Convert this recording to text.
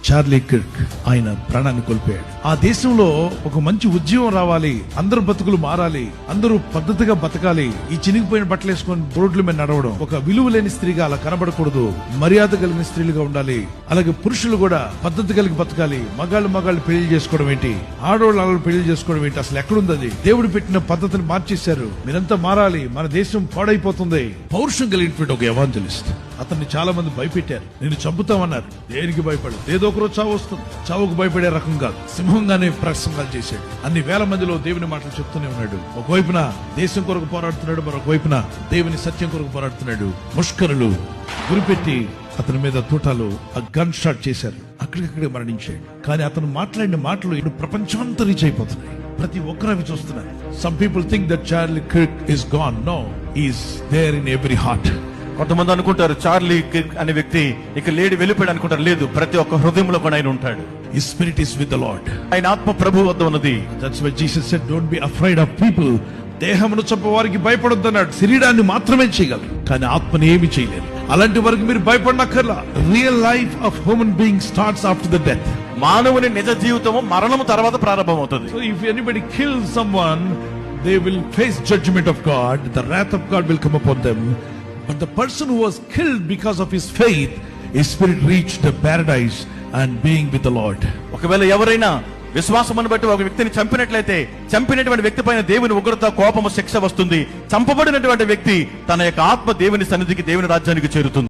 Charlie Kirk ఆయన ప్రాణాన్ని కోల్పోయాడు. ఆ దేశంలో ఒక మంచి ఉద్యమం రావాలి, అందరూ బతుకులు మారాలి, అందరూ పద్ధతిగా బతకాలి. ఈ చినిగిపోయిన బట్టలు వేసుకొని రోడ్ల మీద నడవడం, ఒక విలువ లేని స్త్రీగా అలా కనబడకూడదు, మర్యాద కలిగిన స్త్రీలుగా ఉండాలి. అలాగే పురుషులు కూడా పద్ధతి కలిగి బతకాలి. మగాళ్ళు పెళ్లి చేసుకోవడం ఏంటి, ఆడవాళ్ళు పెళ్లి చేసుకోవడం ఏంటి, అసలు ఎక్కడుంది అది? దేవుడు పెట్టిన పద్ధతిని మార్చేశారు. మీరంతా మారాలి, మన దేశం పాడైపోతుంది. పౌరుషం కలిగినటువంటి ఒక ఎవాంజలిస్ట్, అతన్ని చాలా మంది భయపెట్టారు. నేను చంపుతామన్నారు. దేనికి భయపడదు, ఏదో ఒకరోజు చావు వస్తుంది. చావుకు భయపడే రకం కాదు, సింహంగానే ప్రసంగాలు చేశాడు. అన్ని వేల మందిలో దేవుని మాటలు చెప్తూనే ఉన్నాడు. ఒకవైపున దేశం కొరకు పోరాడుతున్నాడు, మరొక వైపున దేవుని సత్యం కొరకు పోరాడుతున్నాడు. ముష్కరులు గురిపెట్టి అతని మీద తూటాలు గన్ షాట్ చేశారు. అక్కడికక్కడే మరణించాడు. కానీ అతను మాట్లాడిన మాటలు ఇప్పుడు ప్రపంచమంతా రీచ్ అయిపోతున్నాయి. ప్రతి ఒక్కరు అవి చూస్తున్నారు. Some people think that Charlie Kirk is gone. No, he is there in every heart. కొంతమంది అనుకుంటారు చార్లీ కిర్క్ అనే వ్యక్తి ఇక లేడి వెళ్ళిపోయాడు అనుకుంటారు. లేదు, ప్రతి ఒక్క హృదయంలో కూడా ఆయన ఉంటాడు. His spirit is with the Lord. ఆయన ఆత్మ ప్రభు వద్ద ఉన్నది. That's why Jesus said, don't be afraid of people. దేహమును చంపే వారికి భయపడొద్దన్నాడు. శరీరాన్ని మాత్రమే చేయగలరు, కానీ ఆత్మని ఏమి చేయలేరు. అలాంటి వరకు మీరు భయపడనక్కర్లా. Real life of human being starts after the death. మానవుని నిజ జీవితము మరణము తర్వాత ప్రారంభమవుతుంది. So if anybody kills someone, they will face judgment of God. The wrath of God will come upon them. But the person who was killed because of his faith, his spirit reached the paradise and being with the Lord. ఒకవేళ ఎవరైనా విశ్వాసమును బట్టి ఒక వ్యక్తిని చంపినట్లయితే, చంపినటువంటి వ్యక్తి పైన దేవుని ఉగ్రత, కోపము, శిక్ష వస్తుంది. చంపబడినటువంటి వ్యక్తి తన యొక్క ఆత్మ దేవుని సన్నిధికి, దేవుని రాజ్యానికి చేరుతుంది.